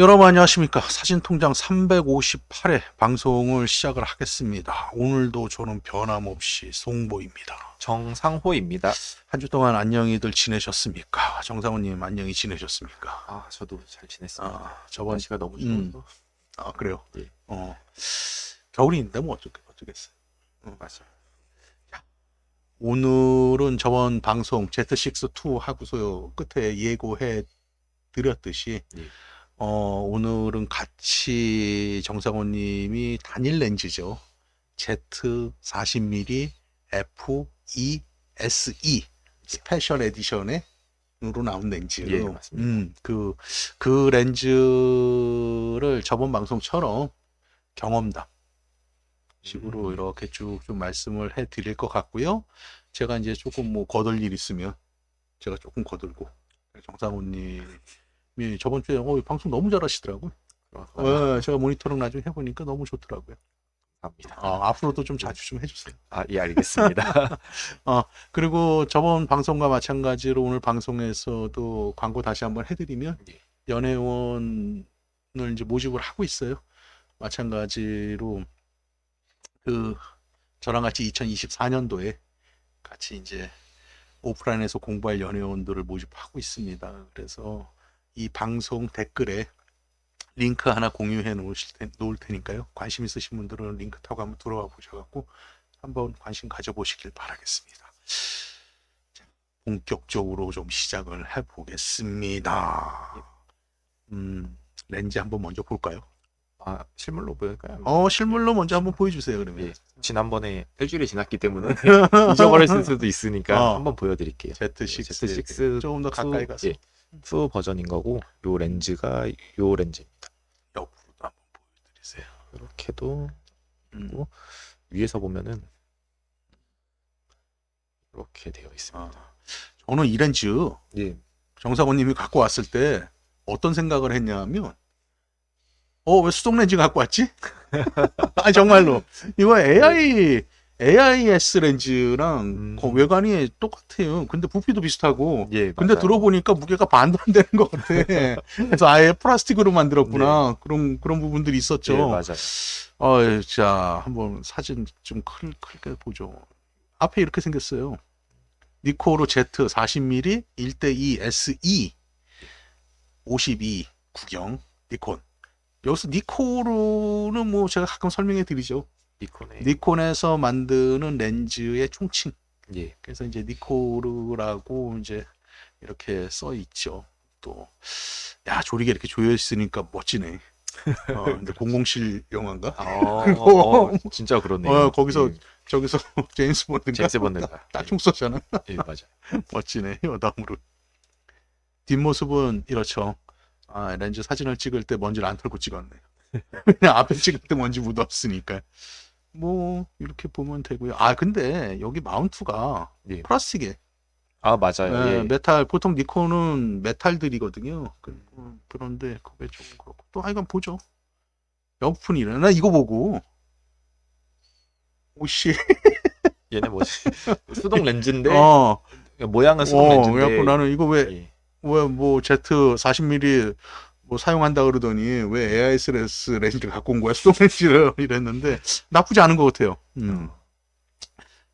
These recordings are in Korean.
여러분 안녕하십니까. 사진통장 358회 방송을 시작을 하겠습니다. 오늘도 저는 변함없이 송보입니다. 정상호입니다. 한 주 동안 안녕히들 지내셨습니까? 정상훈님 안녕히 지내셨습니까? 아, 저도 잘 지냈습니다. 저번 날씨가 너무 음. 추워서. 그래요. 예, 겨울인데 뭐 어쩌겠어요. 맞아요. 오늘은 저번 방송 Z6-2 하고서 끝에 예고해 드렸듯이 예. 오늘은 같이 정상호님이 단일 렌즈죠. Z40mm f2SE 스페셜 에디션으로 나온 렌즈. 예, 맞습니다. 그 렌즈를 저번 방송처럼 경험담 식으로 이렇게 쭉 좀 말씀을 해 드릴 것 같고요. 제가 이제 조금 뭐 거들 일 있으면 제가 조금 거들고, 정상훈님이 저번 주에 방송 너무 잘하시더라고요. 제가 모니터링 나중에 해보니까 너무 좋더라고요. 감사합니다. 앞으로도 좀 자주 좀 해주세요. 아, 예, 알겠습니다. 그리고 저번 방송과 마찬가지로 오늘 방송에서도 광고 다시 한번 해드리면, 예. 연회원을 이제 모집을 하고 있어요. 마찬가지로 저랑 같이 2024년도에 같이 이제 오프라인에서 공부할 연회원들을 모집하고 있습니다. 그래서 이 방송 댓글에 링크 하나 공유해 놓을 테니까요. 관심 있으신 분들은 링크 타고 한번 들어와 보셔갖고 한번 관심 가져보시길 바라겠습니다. 자, 본격적으로 좀 시작을 해보겠습니다. 렌즈 한번 먼저 볼까요? 아, 실물로 보일까요? 실물로 먼저 한번 보여주세요. 그러면 예, 지난번에 일주일이 지났기 때문에 잊어버렸을 수도 있으니까 한번 보여드릴게요. Z6 조금 더 가까이 가서. 예, 2 버전인 거고, 요 렌즈가 요 렌즈입니다. 옆으로도 한번 보여드리세요. 이렇게도 있고, 위에서 보면은 이렇게 되어 있습니다. 저는 이 렌즈 예, 정사원님이 갖고 왔을 때 어떤 생각을 했냐면, 왜 수동 렌즈 갖고 왔지? 정말로 이거 AIS 렌즈랑 외관이 똑같아요. 근데 부피도 비슷하고. 예, 근데 맞아요. 들어보니까 무게가 반도 안 되는 것 같아. 그래서 아예 플라스틱으로 만들었구나. 그런 부분들이 있었죠. 예, 맞아요. 자, 한번 사진 좀 크게 보죠. 앞에 이렇게 생겼어요. 니코로 Z 40mm 1:2 SE 52 구경 니콘. 여기서 니코르는 뭐 제가 가끔 설명해 드리죠. 니콘에서 만드는 렌즈의 총칭. 예. 그래서 이제 니코르라고 이제 이렇게 써 있죠. 또, 조리개 이렇게 조여 있으니까 멋지네. 근데 007 영화인가? 진짜 그렇네요. 거기서 저기서 제임스 본드가 딱총 쏘잖아. 예, 맞아요. 멋지네. 여담으로. 뒷모습은 이렇죠. 렌즈 사진을 찍을 때 먼지를 안 털고 찍었네. 그냥 앞에 찍을 때 먼지 묻었으니까. 뭐 이렇게 보면 되고요. 근데 여기 마운트가 플라스틱이에요. 맞아요. 예. 메탈. 보통 니콘은 메탈들이거든요. 그런데 그게 좀 그렇고. 또 이건 보죠. 명품이래. 나 이거 보고 오씨. 얘네 뭐지? 수동 렌즈인데 모양은 수동 렌즈인데. 그래갖고 나는 이거 왜 뭐 Z 40mm 뭐 사용한다 그러더니 왜 AIS 렌즈를 갖고 온 거야? 수동 렌즈를 이랬는데 나쁘지 않은 것 같아요.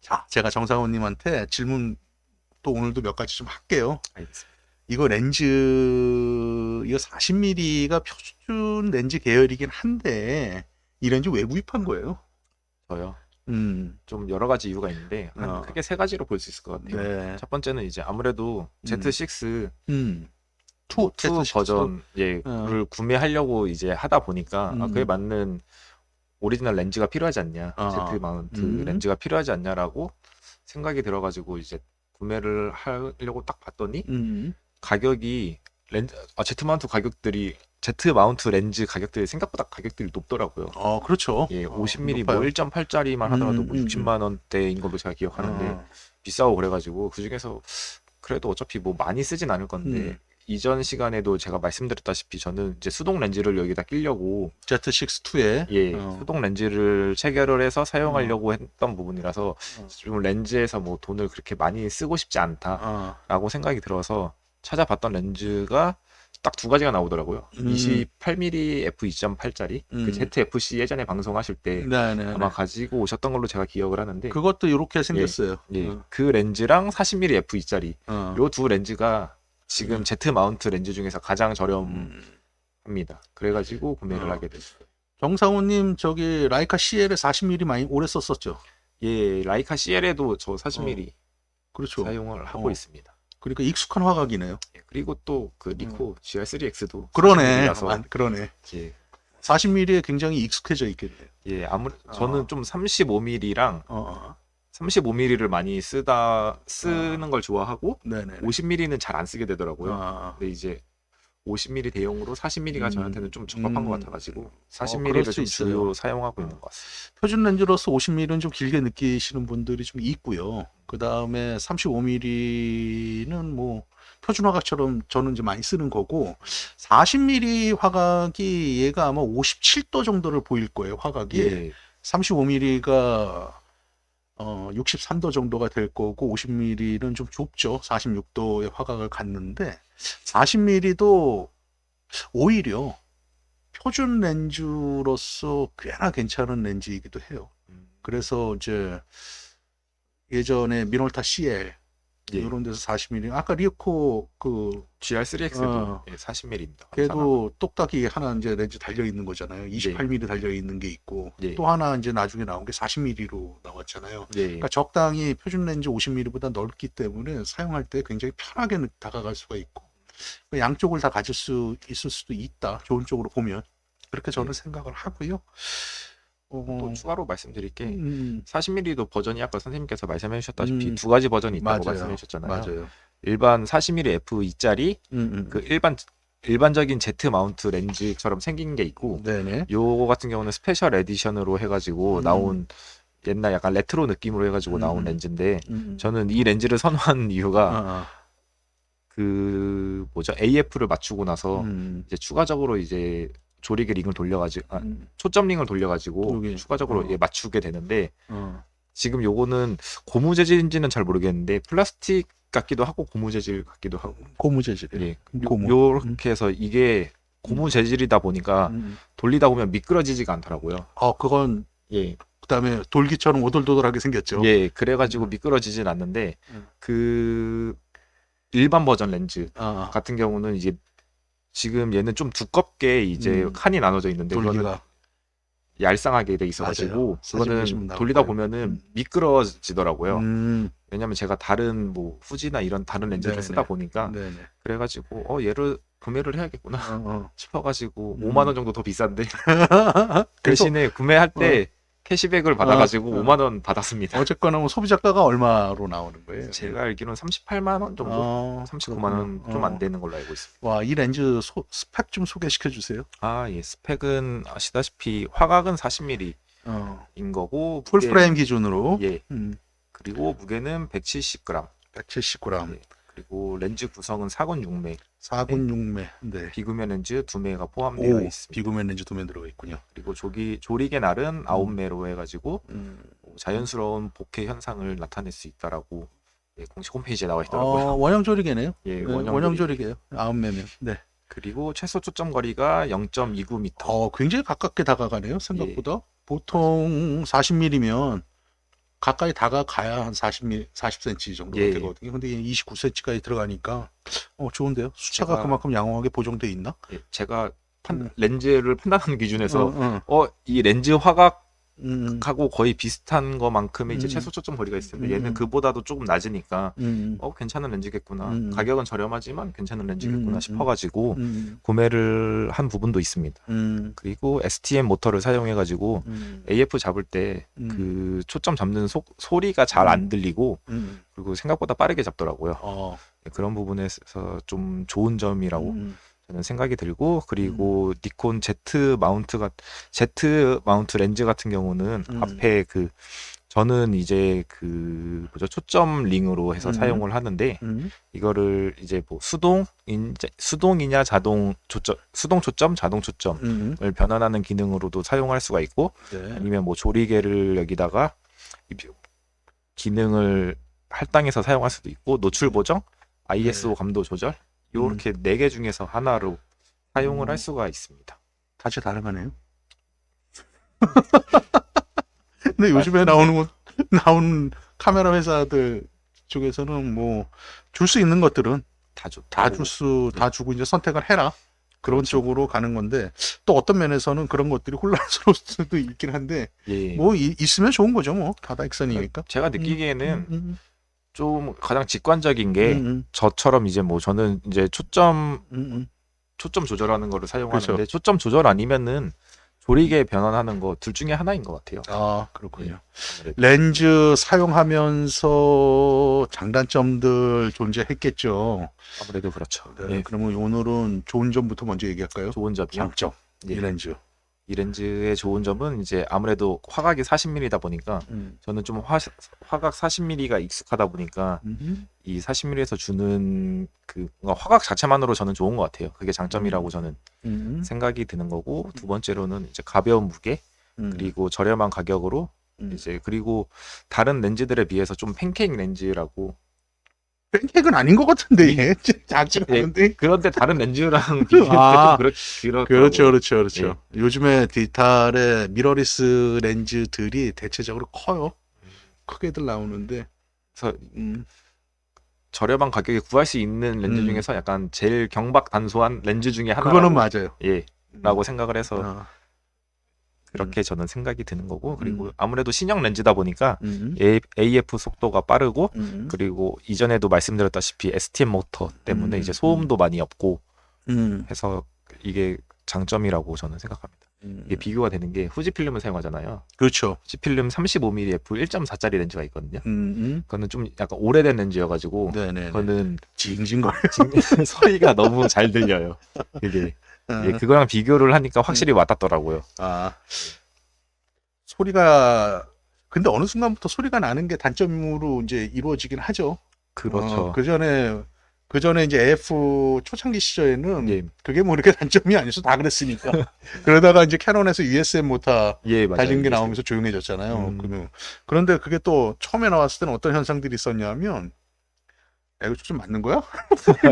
자, 제가 정상훈님한테 질문 또 오늘도 몇 가지 좀 할게요. 알겠습니다. 이거 렌즈 이거 40mm가 표준 렌즈 계열이긴 한데 이 렌즈 왜 구입한 거예요? 저요. 좀 여러 가지 이유가 있는데 크게 3가지로 볼 수 있을 것 같아요. 네. 첫 번째는 이제 아무래도 Z6 Z6 버전을 구매하려고 이제 하다 보니까 그에 맞는 오리지널 렌즈가 필요하지 않냐, Z 마운트 렌즈가 필요하지 않냐라고 생각이 들어가지고 이제 구매를 하려고 딱 봤더니 가격이 Z 마운트 가격들이 Z 마운트 렌즈 가격들이 생각보다 가격들이 높더라고요. 그렇죠. 예, 50mm 뭐 1.8짜리만 하더라도 뭐 60만 원대인 걸로 제가 기억하는데 비싸고 그래가지고 그 중에서 그래도 어차피 뭐 많이 쓰진 않을 건데 이전 시간에도 제가 말씀드렸다시피 저는 이제 수동 렌즈를 여기다 끼려고 Z6-2에 수동 렌즈를 체결을 해서 사용하려고 했던 부분이라서 좀 렌즈에서 뭐 돈을 그렇게 많이 쓰고 싶지 않다라고 생각이 들어서 찾아봤던 렌즈가 딱 두 가지가 나오더라고요. 음. 28mm f2.8짜리 그 ZFC 예전에 방송하실 때 네네. 아마 가지고 오셨던 걸로 제가 기억을 하는데 그것도 이렇게 생겼어요. 예, 그 렌즈랑 40mm f2짜리 요 두 렌즈가 지금 Z 마운트 렌즈 중에서 가장 저렴합니다. 그래가지고 구매를 하게 됐어요. 정상훈님 저기 라이카 CL에 40mm 많이 오래 썼었죠. 예, 라이카 CL에도 저 40mm 그렇죠. 사용을 하고 있습니다. 그러니까 익숙한 화각이네요. 예, 그리고 또 그 니코 GR3X도 그러네. 40mm 라서 그러네. 예, 40mm에 굉장히 익숙해져 있겠네요. 예, 저는 좀 35mm랑 35mm를 많이 쓰는 걸 좋아하고 네네. 50mm는 잘 안 쓰게 되더라고요. 근데 이제 50mm 대용으로 40mm가 저한테는 좀 적합한 것 같아가지고 40mm를 좀 주로 사용하고 있는 것 같습니다. 표준 렌즈로서 50mm는 좀 길게 느끼시는 분들이 좀 있고요. 그 다음에 35mm는 뭐 표준 화각처럼 저는 이제 많이 쓰는 거고 40mm 화각이 얘가 아마 57도 정도를 보일 거예요. 화각이. 예, 35mm가 63도 정도가 될 거고 50mm는 좀 좁죠. 46도의 화각을 갖는데 40mm도 오히려 표준 렌즈로서 꽤나 괜찮은 렌즈이기도 해요. 그래서 이제 예전에 미놀타 CL 예. 이런 데서 40mm 아까 리코 그 GR3X도 40mm입니다. 걔도 똑딱이 하나 이제 렌즈 달려 있는 거잖아요. 28mm 달려 있는 게 있고 예. 또 하나 이제 나중에 나온 게 40mm로 나왔잖아요. 예. 그러니까 적당히 표준 렌즈 50mm보다 넓기 때문에 사용할 때 굉장히 편하게 다가갈 수가 있고 양쪽을 다 가질 수 있을 수도 있다. 좋은 쪽으로 보면 그렇게 저는 생각을 하고요. 또 추가로 말씀드릴 게 40mm도 버전이 아까 선생님께서 말씀해 주셨다시피 두 가지 버전이 있다고 말씀해 주셨잖아요. 맞아요. 일반 40mm f2짜리 그 일반적인 Z 마운트 렌즈처럼 생긴 게 있고 네네. 요거 같은 경우는 스페셜 에디션으로 해가지고 나온 옛날 약간 레트로 느낌으로 해가지고 나온 렌즈인데 저는 이 렌즈를 선호한 이유가 그 뭐죠 AF를 맞추고 나서 이제 추가적으로 이제 조리개 링을 돌려가지고 초점 링을 돌려가지고 여기. 추가적으로 맞추게 되는데 지금 요거는 고무 재질인지는 잘 모르겠는데 플라스틱 같기도 하고 고무 재질 같기도 하고 고무 재질. 예, 고무. 요렇게 해서 이게 고무 재질이다 보니까 돌리다 보면 미끄러지지가 않더라고요. 그건 예. 그다음에 돌기처럼 오돌도돌하게 생겼죠. 예, 그래가지고 미끄러지진 않는데 그 일반 버전 렌즈 같은 경우는 이제 지금 얘는 좀 두껍게 이제 칸이 나눠져 있는데 그거는 돌기가 얄쌍하게 돼 있어가지고 그거는 돌리다 보면은 미끄러지더라고요. 왜냐면 제가 다른 뭐 후지나 이런 다른 렌즈를 쓰다 보니까 그래가지고 얘를 구매를 해야겠구나 싶어가지고 5만 원 정도 더 비싼데 대신에 구매할 때 캐시백을 받아가지고 5만 원 받았습니다. 어쨌거나 뭐 소비자가가 얼마로 나오는 거예요? 제가 알기로는 38만 원 정도, 39만 원 좀 안 되는 걸로 알고 있습니다. 와, 이 렌즈 스펙 좀 소개시켜 주세요. 예, 스펙은 아시다시피 화각은 40mm인 거고 풀프레임 기준으로. 예. 그리고 무게는 170g. 170g. 예. 그리고 렌즈 구성은 4군 6매. 4군 6매. 네. 비구면 렌즈 2매가 포함되어 있습니다. 비구면 렌즈 2매 들어가 있군요. 그리고 조리개 날은 9매로 해가지고 자연스러운 보케 현상을 나타낼 수 있다라고 공식 홈페이지에 나와 있더라고요. 원형 조리개네요. 예, 원형 조리개요. 9매면. 네. 그리고 최소 초점 거리가 0.29m. 굉장히 가깝게 다가가네요. 생각보다. 보통 40mm면 가까이 다가가야 한 40cm 정도 되거든요. 근데 29cm까지 들어가니까 좋은데요. 수차가 그만큼 양호하게 보정돼 있나? 예, 제가 렌즈를 판단하는 기준에서 이 렌즈 화각하고 거의 비슷한 것만큼의 이제 최소 초점 거리가 있을 텐데 얘는 그보다도 조금 낮으니까 괜찮은 렌즈겠구나. 가격은 저렴하지만 괜찮은 렌즈겠구나 싶어가지고 구매를 한 부분도 있습니다. 그리고 STM 모터를 사용해가지고 AF 잡을 때 그 초점 잡는 소리가 잘 안 들리고 그리고 생각보다 빠르게 잡더라고요. 그런 부분에서 좀 좋은 점이라고 저는 생각이 들고 그리고 니콘 Z 마운트 렌즈 같은 경우는 앞에 저는 이제 초점 링으로 해서 사용을 하는데 이거를 이제 뭐 수동이냐 수동 초점, 자동 초점을 변환하는 기능으로도 사용할 수가 있고 아니면 뭐 조리개를 여기다가 기능을 할당해서 사용할 수도 있고 노출 보정, ISO 감도 조절 요렇게 4개 중에서 하나로 사용을 음. 할 수가 있습니다. 다시 다르가네요. 근데 요즘에 나오는 카메라 회사들 쪽에서는 뭐 줄 수 있는 것들은 다 좋다고. 다 주고 이제 선택을 해라. 그런 그렇죠. 쪽으로 가는 건데 또 어떤 면에서는 그런 것들이 혼란스러울 수도 있긴 한데 예. 뭐 있으면 좋은 거죠. 뭐 다다익선이니까. 제가 느끼기에는 음, 좀 가장 직관적인 게 음, 저처럼 이제 뭐 저는 이제 초점 음. 조절하는 거를 사용하는데 그렇죠. 초점 조절 아니면은 조리개 변환하는 거 둘 중에 하나인 것 같아요. 아, 그렇군요. 예, 아무래도. 렌즈 사용하면서 장단점들 존재했겠죠. 아무래도 그렇죠. 네, 예, 그러면 오늘은 좋은 점부터 먼저 얘기할까요? 좋은 점이요. 장점. 예. 이 렌즈. 이 렌즈의 좋은 점은 이제 아무래도 화각이 40mm다 보니까 저는 좀 화각 40mm가 익숙하다 보니까 이 40mm에서 주는 그 뭔가 화각 자체만으로 저는 좋은 것 같아요. 그게 장점이라고 저는 생각이 드는 거고, 두 번째로는 이제 가벼운 무게 그리고 저렴한 가격으로 이제 그리고 다른 렌즈들에 비해서 좀 팬케이크 렌즈라고. 팬케이크는 아닌 것 같은데 얘 작지 예, 않은데. 그런데 다른 렌즈랑 비교할 아, 때좀 그렇더라고요. 그렇죠. 예. 요즘에 디지털의 미러리스 렌즈들이 대체적으로 커요. 크게들 나오는데. 그래서 음, 저렴한 가격에 구할 수 있는 렌즈 중에서 약간 제일 경박 단소한 렌즈 중에 그거는 하나라고, 맞아요. 라고 생각을 해서 아, 그렇게 저는 생각이 드는 거고, 그리고 아무래도 신형 렌즈다 보니까 음, AF 속도가 빠르고, 음, 그리고 이전에도 말씀드렸다시피 STM 모터 때문에 이제 소음도 많이 없고 해서 이게 장점이라고 저는 생각합니다. 이게 비교가 되는 게 후지필름을 사용하잖아요. 그렇죠. 후지필름 35mm f 1.4짜리 렌즈가 있거든요. 음. 그거는 좀 약간 오래된 렌즈여가지고 네네네. 그거는 징징거려. 소리가 너무 잘 들려요. 그게 예, 그거랑 비교를 하니까 확실히 와닿더라고요. 아, 소리가 근데 어느 순간부터 소리가 나는 게 단점으로 이제 이루어지긴 하죠. 그렇죠. 그 전에 이제 AF 초창기 시절에는 예, 그게 뭐 이렇게 단점이 아니어서 다 그랬으니까. 그러다가 이제 캐논에서 USM 모터 예, 맞아요. 달린 게 이게 나오면서 조용해졌잖아요. 음. 그런데 그게 또 처음에 나왔을 때는 어떤 현상들이 있었냐면, 야, 이거 좀 맞는 거야?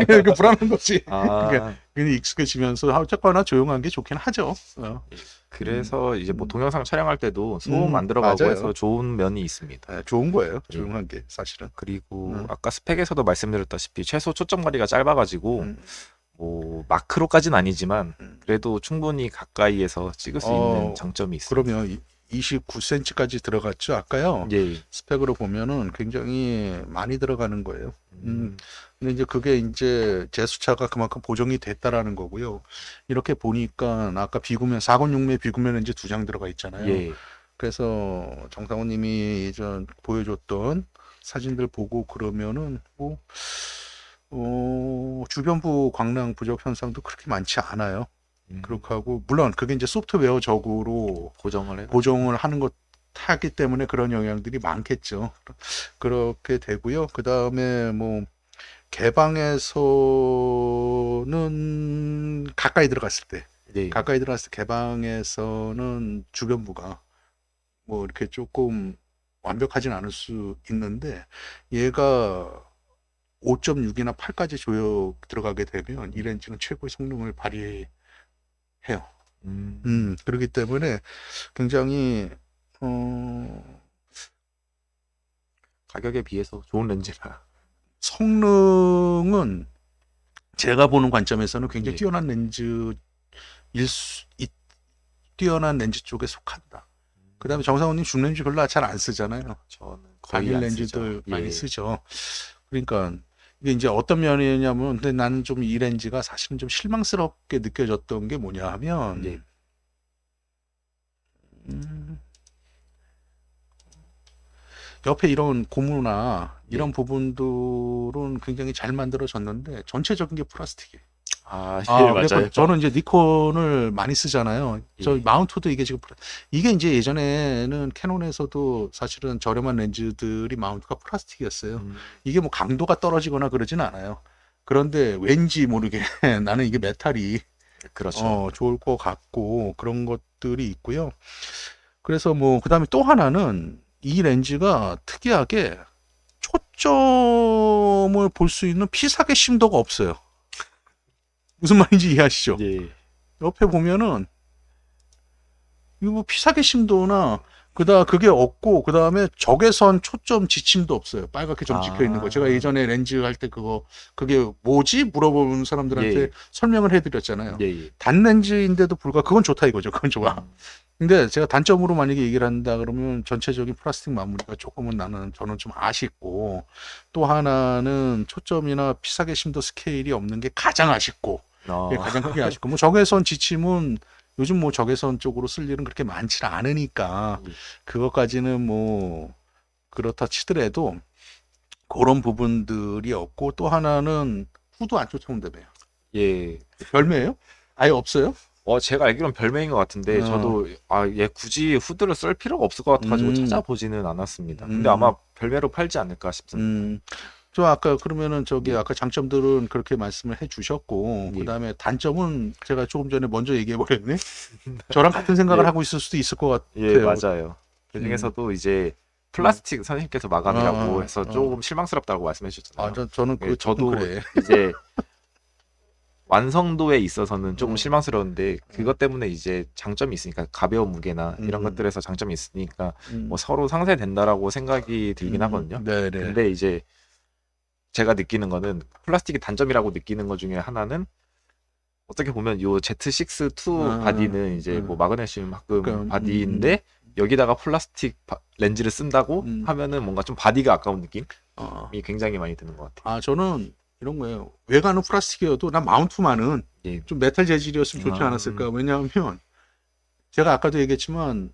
이렇게 불안한 거지. 그러니까 아, 그냥 익숙해지면서 어쨌거나 조용한 게 좋긴 하죠. 그래서 이제 뭐 동영상 촬영할 때도 소음 안 들어가고 맞아요. 해서 좋은 면이 있습니다. 네, 좋은 거예요. 예. 조용한 게 사실은. 그리고 아까 스펙에서도 말씀드렸다시피 최소 초점 거리가 짧아가지고 뭐 마크로까지는 아니지만 그래도 충분히 가까이에서 찍을 수 있는 장점이 있습니다. 그러면 29cm까지 들어갔죠. 아까요. 예. 스펙으로 보면은 굉장히 많이 들어가는 거예요. 근데 이제 그게 이제 제수차가 그만큼 보정이 됐다라는 거고요. 이렇게 보니까 아까 비구면 406매 비구면 이제 2장 들어가 있잖아요. 예. 그래서 정상훈 님이 예전 보여줬던 사진들 보고 그러면은 뭐 주변부 광량 부족 현상도 그렇게 많지 않아요. 그렇게 하고 물론 그게 이제 소프트웨어적으로 보정을 하는 것 하기 때문에 그런 영향들이 많겠죠. 그렇게 되고요. 그 다음에 뭐 개방에서는 가까이 들어갔을 때 개방에서는 주변부가 뭐 이렇게 조금 완벽하진 않을 수 있는데 얘가 5.6이나 8까지 조역 들어가게 되면 이 렌즈는 최고의 성능을 발휘해요. 그렇기 때문에 굉장히 가격에 비해서 좋은 렌즈라. 성능은 제가 보는 관점에서는 굉장히 예. 뛰어난 렌즈 쪽에 속한다. 그다음에 정상훈님 줌렌즈 별로 잘 안 쓰잖아요. 저는 거의 단일 안 렌즈들 쓰죠. 많이 예. 쓰죠. 그러니까 이게 이제 어떤 면이냐면, 근데 나는 좀 이 렌즈가 사실은 좀 실망스럽게 느껴졌던 게 뭐냐 하면, 예. 옆에 이런 고무나 이런 예. 부분들은 굉장히 잘 만들어졌는데 전체적인 게 플라스틱이에요. 아, 예, 그래서 맞아요. 저는 이제 니콘을 많이 쓰잖아요. 저 예. 마운트도 이게 지금 이게 이제 예전에는 캐논에서도 사실은 저렴한 렌즈들이 마운트가 플라스틱이었어요. 이게 뭐 강도가 떨어지거나 그러진 않아요. 그런데 왠지 모르게 나는 이게 메탈이 그렇죠. 좋을 것 같고 그런 것들이 있고요. 그래서 뭐 그다음에 또 하나는 이 렌즈가 특이하게 초점을 볼 수 있는 피사계 심도가 없어요. 무슨 말인지 이해하시죠? 예. 옆에 보면은 이거 뭐 피사계 심도나 그게 없고 그다음에 적외선 초점 지침도 없어요. 빨갛게 점 찍혀 있는 거. 제가 예전에 렌즈 할 때 그게 뭐지? 물어보는 사람들한테 예. 설명을 해드렸잖아요. 예. 예. 단렌즈인데도 불구하고 그건 좋다 이거죠. 그건 좋아. 음. 근데 제가 단점으로 만약에 얘기를 한다 그러면 전체적인 플라스틱 마무리가 조금은 저는 좀 아쉽고, 또 하나는 초점이나 피사계 심도 스케일이 없는 게 가장 아쉽고, 그게 가장 크게 아쉽고, 뭐 적외선 지침은 요즘 뭐 적외선 쪽으로 쓸 일은 그렇게 많지 않으니까 그것까지는 뭐 그렇다 치더라도 그런 부분들이 없고, 또 하나는 후드 안 쫓아온다며요. 예. 별매예요? 아예 없어요? 제가 알기로는 별명인 것 같은데 저도 얘 굳이 후드를 쓸 필요가 없을 것 같아가지고 찾아보지는 않았습니다. 근데 아마 별매로 팔지 않을까 싶습니다. 저 아까 그러면은 아까 장점들은 그렇게 말씀을 해주셨고, 예. 그다음에 단점은 제가 조금 전에 먼저 얘기해 버렸네. 저랑 같은 생각을 예. 하고 있을 수도 있을 것 같아요. 예, 맞아요. 그 중에서도 이제 플라스틱 선생님께서 마감이라고 해서 조금 실망스럽다고 말씀해 주셨잖아요. 저는 예, 저도 그래. 이제 완성도에 있어서는 조금 실망스러운데 그것 때문에 이제 장점이 있으니까 가벼운 무게나 이런 것들에서 장점이 있으니까 뭐 서로 상쇄된다라고 생각이 들긴 하거든요. 네네. 근데 이제 제가 느끼는 거는 플라스틱이 단점이라고 느끼는 것 중에 하나는 어떻게 보면 요 Z6-2 바디는 이제 뭐 마그네슘 합금 바디인데 여기다가 플라스틱 렌즈를 쓴다고 하면은 뭔가 좀 바디가 아까운 느낌이 굉장히 많이 드는 것 같아요. 저는 이런 거예요. 외관은 플라스틱이어도 난 마운트만은 예. 좀 메탈 재질이었으면 좋지 않았을까. 왜냐하면 제가 아까도 얘기했지만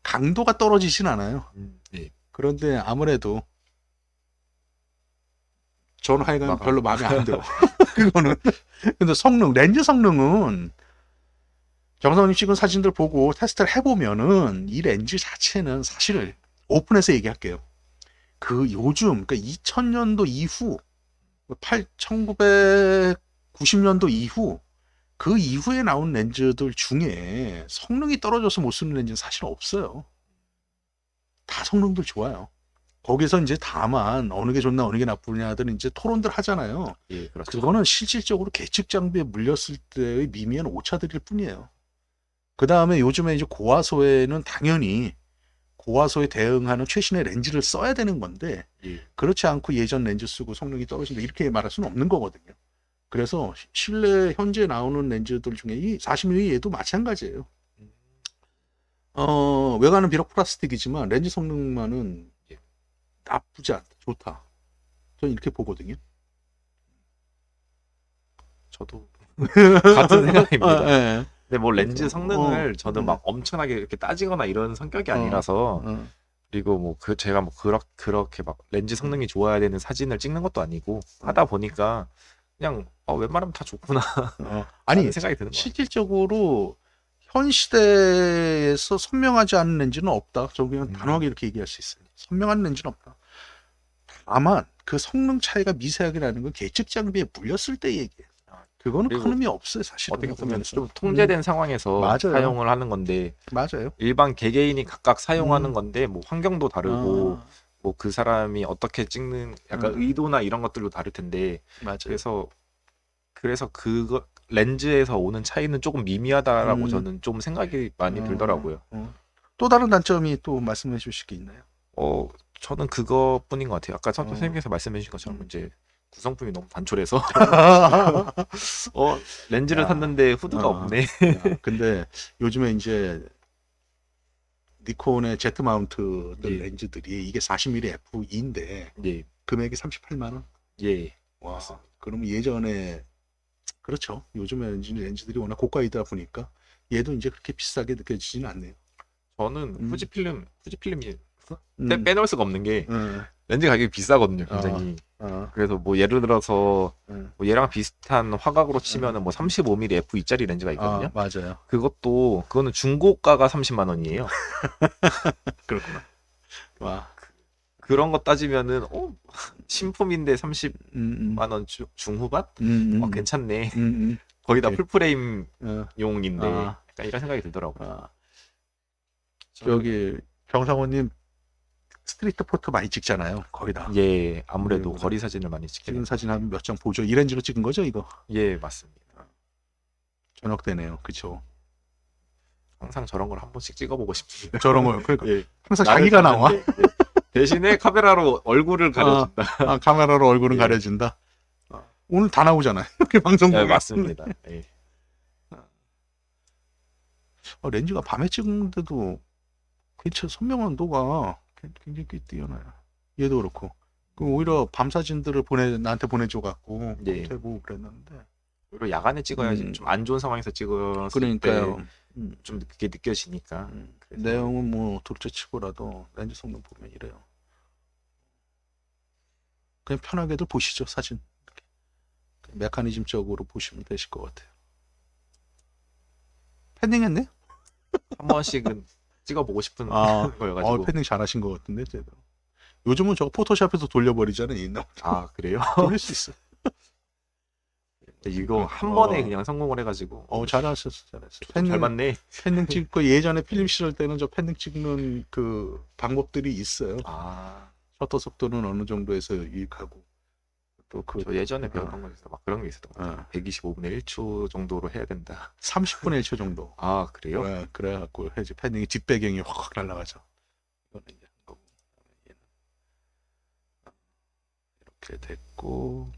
강도가 떨어지진 않아요. 예. 그런데 아무래도 저는 하여간 별로 마음에 안 들어. 그거는. 근데 렌즈 성능은 정성님 찍은 사진들 보고 테스트를 해보면은 이 렌즈 자체는 사실 오픈해서 얘기할게요. 요즘, 그러니까 2000년도 이후, 1990년도 이후, 그 이후에 나온 렌즈들 중에 성능이 떨어져서 못 쓰는 렌즈는 사실 없어요. 다 성능들 좋아요. 거기서 이제 다만 어느 게 좋나 어느 게 나쁘냐들은 이제 토론들 하잖아요. 예, 그렇죠. 그거는 실질적으로 계측 장비에 물렸을 때의 미미한 오차들일 뿐이에요. 그 다음에 요즘에 이제 고화소에는 당연히 고화소에 대응하는 최신의 렌즈를 써야 되는 건데, 그렇지 않고 예전 렌즈 쓰고 성능이 떨어진다 이렇게 말할 수는 없는 거거든요. 그래서 실내 현재 나오는 렌즈들 중에 이 40mm 얘도 마찬가지예요. 외관은 비록 플라스틱이지만 렌즈 성능만은 나쁘지 않다, 좋다. 저는 이렇게 보거든요. 저도 같은 생각입니다. 네. 근데 뭐 렌즈 성능을 저는 막 엄청나게 이렇게 따지거나 이런 성격이 아니라서 그리고 뭐 제가 뭐 그렇게 막 렌즈 성능이 좋아야 되는 사진을 찍는 것도 아니고 하다 보니까 그냥 웬만하면 다 좋구나 아니 생각이 드는 거예요. 실질적으로 현 시대에서 선명하지 않은 렌즈는 없다. 저 그냥 단호하게 이렇게 얘기할 수 있어요. 선명한 렌즈는 없다. 다만 그 성능 차이가 미세하게 나는 건 계측 장비에 물렸을 때 얘기예요. 그거는 큰 의미 없어요, 사실. 어떻게 보면 좀 통제된 상황에서 맞아요. 사용을 하는 건데 맞아요. 일반 개개인이 각각 사용하는 건데 뭐 환경도 다르고 뭐 그 사람이 어떻게 찍는 약간 의도나 이런 것들도 다를 텐데 맞아요. 그래서 그거 렌즈에서 오는 차이는 조금 미미하다라고 저는 좀 생각이 많이 들더라고요. 또 다른 단점이 또 말씀해 주실 게 있나요? 저는 그것뿐인 것 같아요. 아까 선생님께서 말씀해 주신 것처럼 이제 구성품이 너무 단촐해서 렌즈를 샀는데 후드가 없네. 근데 요즘에 이제 니콘의 Z 마운트 렌즈들이 이게 40mm f2인데 금액이 38만 원. 예. 와, 그럼 예전에 그렇죠. 요즘에 렌즈들이 워낙 고가이다 보니까 얘도 이제 그렇게 비싸게 느껴지지는 않네요. 저는 후지필름이 빼놓을 수가 없는 게 렌즈 가격이 비싸거든요, 굉장히. 그래서 뭐 예를 들어서 뭐 얘랑 비슷한 화각으로 치면은 뭐 35mm f2짜리 렌즈가 있거든요. 맞아요. 그거는 중고가가 30만 원이에요. 그렇구나. 와. 그런 거 따지면은 신품인데 30만 원 중후반? 괜찮네. 거기다 풀프레임용인데 약간 이런 생각이 들더라고요. 저기 정상호님 스트리트 포토 많이 찍잖아요. 거기다. 예, 아무래도 거리 사진을 많이 찍는 사진 한 몇 장 보죠. 이 렌즈로 찍은 거죠, 이거? 예, 맞습니다. 저녁 되네요. 그쵸. 항상 저런 걸 한 번씩 찍어보고 싶습니다. 저런 거요. 그러니까 예. 항상 나를 자기가 나와. 찍는데, 예. 대신에 카메라로 얼굴을 가려준다. 카메라로 얼굴은 예. 가려진다. 오늘 다 나오잖아요. 이렇게 방송 네, 보면. 맞습니다. 예. 렌즈가 밤에 찍는데도 괜찮 선명도가 굉장히 꽤 뛰어나요. 얘도 그렇고. 그럼 오히려 밤 사진들을 나한테 보내줘 갖고 예. 해보고 그랬는데. 오히려 야간에 찍어야지 좀 안 좋은 상황에서 찍었을 그러니까요. 때 좀 그게 느껴지니까. 그래서 내용은 뭐 둘째치고라도 렌즈 성능 보면 이래요. 그냥 편하게들 보시죠, 사진. 이렇게. 메커니즘적으로 보시면 되실 것 같아요. 패딩했네? 한 번씩은 찍어보고 싶은 거여가지고. 패딩 잘하신 것 같은데, 제대로. 요즘은 저거 포토샵에서 돌려버리잖아요, 옛날. 아, 그래요? 돌릴 수 있어. 이거 한 번에 그냥 성공을 해가지고. 잘하셨어. 잘 봤네. 펜딩 찍고 예전에 필름 실을 때는 저 펜딩 찍는 그 방법들이 있어요. 셔터 속도는 어느 정도에서 유익하고 또 저 예전에 배웠던 거 있어. 막 그런 게 있었던 거 같아요. 125분의 1초 정도로 해야 된다. 30분의 1초 정도. 아, 그래요? 그래갖고 해지 펜딩이 뒷배경이 확 날라가죠. 이거는 이제 한 거고. 이렇게 됐고.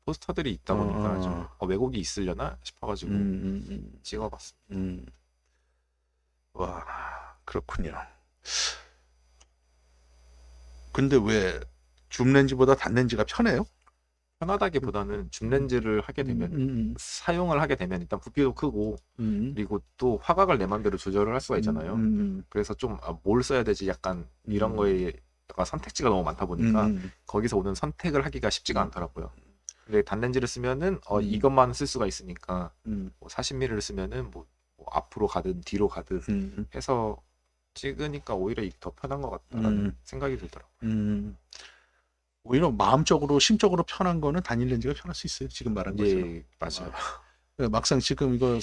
포스터들이 있다 보니까 좀 왜곡이 있으려나 싶어가지고 찍어봤습니다. 와, 그렇군요. 근데 왜 줌 렌즈보다 단 렌즈가 편해요? 편하다기보다는 줌 렌즈를 하게 되면 사용을 하게 되면 일단 부피도 크고 그리고 또 화각을 내 맘대로 조절을 할 수가 있잖아요. 그래서 좀 뭘 써야 되지 약간 이런 거에 약간 선택지가 너무 많다 보니까 거기서 오는 선택을 하기가 쉽지가 않더라고요. 근데 단렌즈를 쓰면은 이것만 쓸 수가 있으니까 뭐 40mm를 쓰면은 뭐 앞으로 가든 뒤로 가든 해서 찍으니까 오히려 이게 더 편한 것 같다는 생각이 들더라고요. 오히려 마음적으로 심적으로 편한 거는 단일 렌즈가 편할 수 있어요. 지금 말한 것처럼. 예, 맞아요. 막상 지금 이거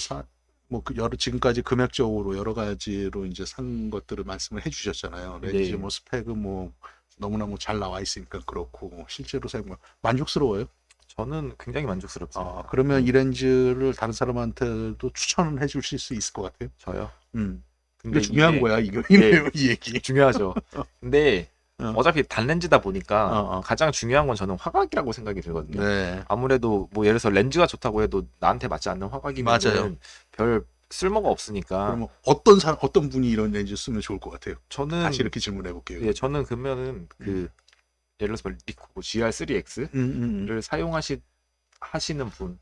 지금까지 금액적으로 여러 가지로 이제 산 것들을 말씀을 해주셨잖아요. 렌즈 뭐 스펙은 뭐 너무나 뭐 잘 나와 있으니까 그렇고 실제로 사용 만족스러워요? 저는 굉장히 만족스럽습니다. 그러면 이 렌즈를 다른 사람한테도 추천을 해줄 수 있을 것 같아요. 저요? 근데 중요한 거야 이 얘기. 중요하죠. 근데 어차피 단렌즈다 보니까 가장 중요한 건 저는 화각이라고 생각이 들거든요. 아무래도 뭐 예를 들어서 렌즈가 좋다고 해도 나한테 맞지 않는 화각이면 별 쓸모가 없으니까. 그러면 어떤 분이 이런 렌즈 쓰면 좋을 것 같아요? 저는 다시 이렇게 질문해 볼게요. 예, 저는 그러면은 예를 들어서 리코브 GR3X를 사용하시는 분이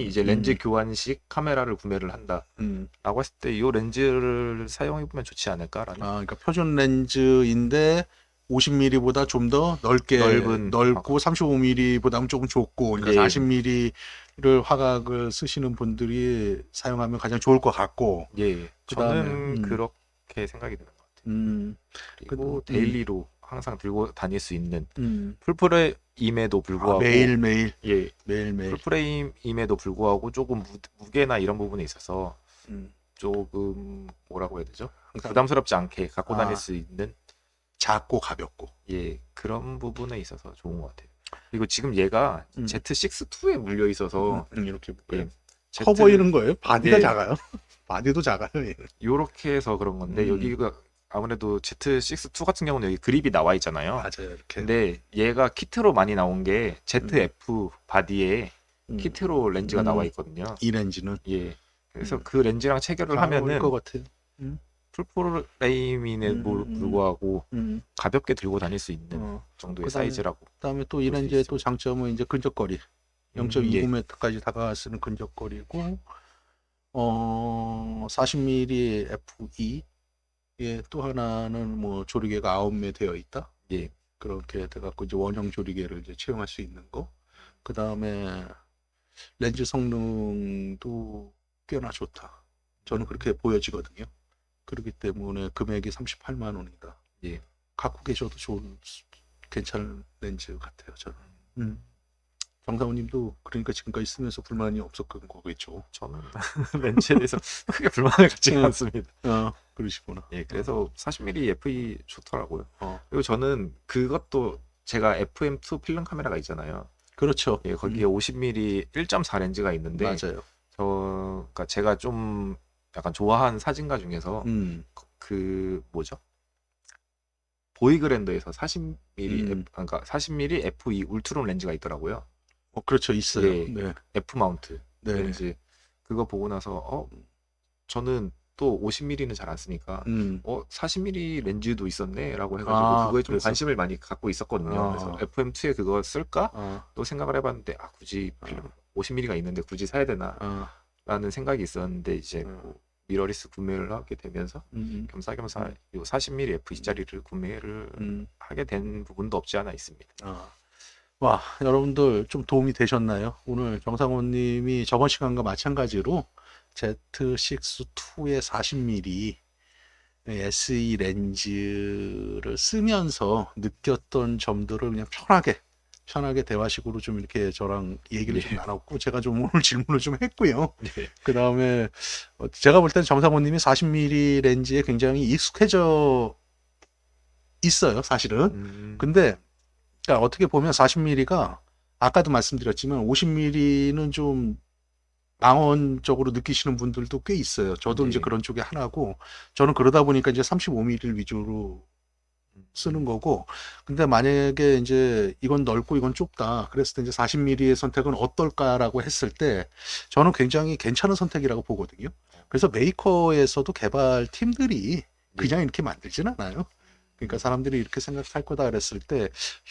이제 렌즈 교환식 카메라를 구매를 한다라고 했을 때 이 렌즈를 사용해 보면 좋지 않을까라는. 그러니까 표준 렌즈인데 50mm보다 좀 더 넓고 35mm보다는 조금 좁고 그러니까 40mm를 화각을 쓰시는 분들이 사용하면 가장 좋을 것 같고. 저는 그렇게 생각이 드는 것 같아요. 그리고 데일리로 항상 들고 다닐 수 있는 풀프레임에도 불구하고 매일매일 풀프레임임에도 불구하고 조금 무게나 이런 부분에 있어서 조금 뭐라고 해야 되죠? 부담스럽지 않게 갖고 다닐 수 있는 작고 가볍고 그런 부분에 있어서 좋은 것 같아요. 그리고 지금 얘가 Z6-2에 물려 있어서 이렇게 커 보이는 거예요? 바디가 작아요? 바디도 작아요. 이렇게 해서 그런 건데 여기가 아무래도 Z6-2 같은 경우는 여기 그립이 나와 있잖아요. 맞아요. 이렇게. 근데 얘가 키트로 많이 나온 게 ZF 바디에 키트로 렌즈가 나와 있거든요. 이 렌즈는. 그래서 그 렌즈랑 체결을 하면은 것 같아요. 풀프레임임에도 불구하고 가볍게 들고 다닐 수 있는 정도의 사이즈라고. 그다음에 또 이 렌즈의 또 장점은 이제 근접거리. 0.29m까지 다가갈 수 있는 근접거리고 40mm f2. 또 하나는 뭐 조리개가 9매 되어 있다. 그렇게 돼갖고 이제 원형 조리개를 이제 채용할 수 있는 거. 그 다음에 렌즈 성능도 꽤나 좋다. 저는 그렇게 보여지거든요. 그렇기 때문에 금액이 38만 원이다. 갖고 계셔도 괜찮은 렌즈 같아요. 저는. 정상우님도 그러니까 지금까지 쓰면서 불만이 없었던 거겠죠. 저는 렌즈에 대해서 크게 불만을 갖지 않습니다. 그러시구나. 그래서 40mm f2 좋더라고요. 그리고 저는 그것도 제가 FM2 필름 카메라가 있잖아요. 그렇죠. 예, 거기에 50mm 1.4 렌즈가 있는데 맞아요. 그러니까 제가 좀 약간 좋아하는 사진가 중에서 그 뭐죠? 보이그랜드에서 40mm 그러니까 40mm f2 울트론 렌즈가 있더라고요. 그렇죠. 있어요. 예, 네. F 마운트 네. 렌즈. 그거 보고 나서 저는 또 50mm는 잘 안 쓰니까 40mm 렌즈도 있었네라고 해가지고 그거에 좀 그래서 관심을 많이 갖고 있었거든요. 그래서 FM2에 그거 쓸까? 또 생각을 해봤는데 굳이 50mm가 있는데 굳이 사야 되나? 라는 생각이 있었는데 이제 미러리스 구매를 하게 되면서 겸사겸사 이 40mm f2짜리를 구매를 하게 된 부분도 없지 않아 있습니다. 와, 여러분들 좀 도움이 되셨나요? 오늘 정상호님이 저번 시간과 마찬가지로 Z6-2의 40mm SE 렌즈를 쓰면서 느꼈던 점들을 그냥 편하게 대화식으로 좀 이렇게 저랑 얘기를 좀 나눴고, 제가 좀 오늘 질문을 좀 했고요. 그 다음에 제가 볼 때는 정상호님이 40mm 렌즈에 굉장히 익숙해져 있어요, 사실은. 근데 그러니까 어떻게 보면 40mm가 아까도 말씀드렸지만 50mm는 좀 망언적으로 느끼시는 분들도 꽤 있어요. 저도 이제 그런 쪽에 하나고, 저는 그러다 보니까 이제 35mm를 위주로 쓰는 거고, 근데 만약에 이제 이건 넓고 이건 좁다 그랬을 때 이제 40mm의 선택은 어떨까라고 했을 때 저는 굉장히 괜찮은 선택이라고 보거든요. 그래서 메이커에서도 개발 팀들이 그냥 이렇게 만들진 않아요. 그러니까 사람들이 이렇게 생각할 거다 그랬을 때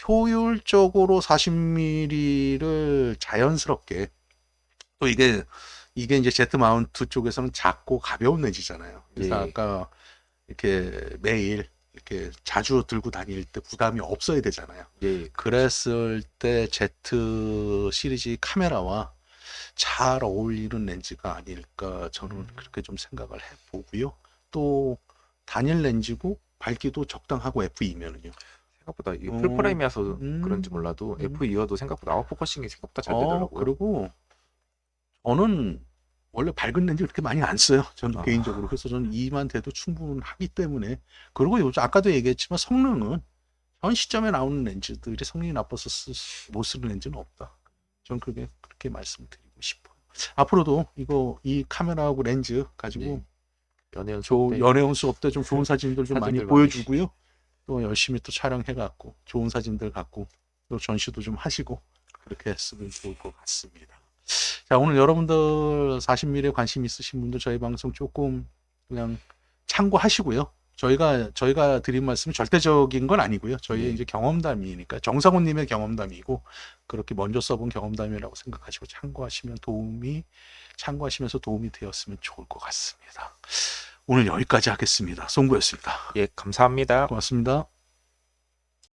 효율적으로 40mm를 자연스럽게, 또 이게 이제 제트 마운트 쪽에서는 작고 가벼운 렌즈잖아요. 그래서 아까 이렇게 매일 이렇게 자주 들고 다닐 때 부담이 없어야 되잖아요. 그랬을 때 Z 시리즈 카메라와 잘 어울리는 렌즈가 아닐까 저는 그렇게 좀 생각을 해보고요. 또 단일 렌즈고 밝기도 적당하고 F2면은요. 생각보다 이 풀프레임이라서 그런지 몰라도 F2여도 생각보다 아웃포커싱이 생각보다 잘 되더라고요. 그리고 저는 원래 밝은 렌즈 그렇게 많이 안 써요. 저는 개인적으로. 그래서 저는 2만 돼도 충분하기 때문에. 그리고 요즘 아까도 얘기했지만 성능은 현 시점에 나오는 렌즈들이 성능이 나빠서 못 쓰는 렌즈는 없다. 저는 그렇게 말씀드리고 싶어요. 앞으로도 이 카메라하고 렌즈 가지고 연애운 수업 때 좀 좋은 사진들 좀 많이 보여주고요. 또 열심히 또 촬영해갖고 좋은 사진들 갖고 또 전시도 좀 하시고 그렇게 했으면 좋을 것 같습니다. 자, 오늘 여러분들 40mm에 관심 있으신 분들 저희 방송 조금 그냥 참고하시고요. 저희가 드린 말씀은 절대적인 건 아니고요. 저희의 이제 경험담이니까 정상훈님의 경험담이고 그렇게 먼저 써본 경험담이라고 생각하시고 참고하시면서 도움이 되었으면 좋을 것 같습니다. 오늘 여기까지 하겠습니다. 송구였습니다. 예, 감사합니다. 고맙습니다.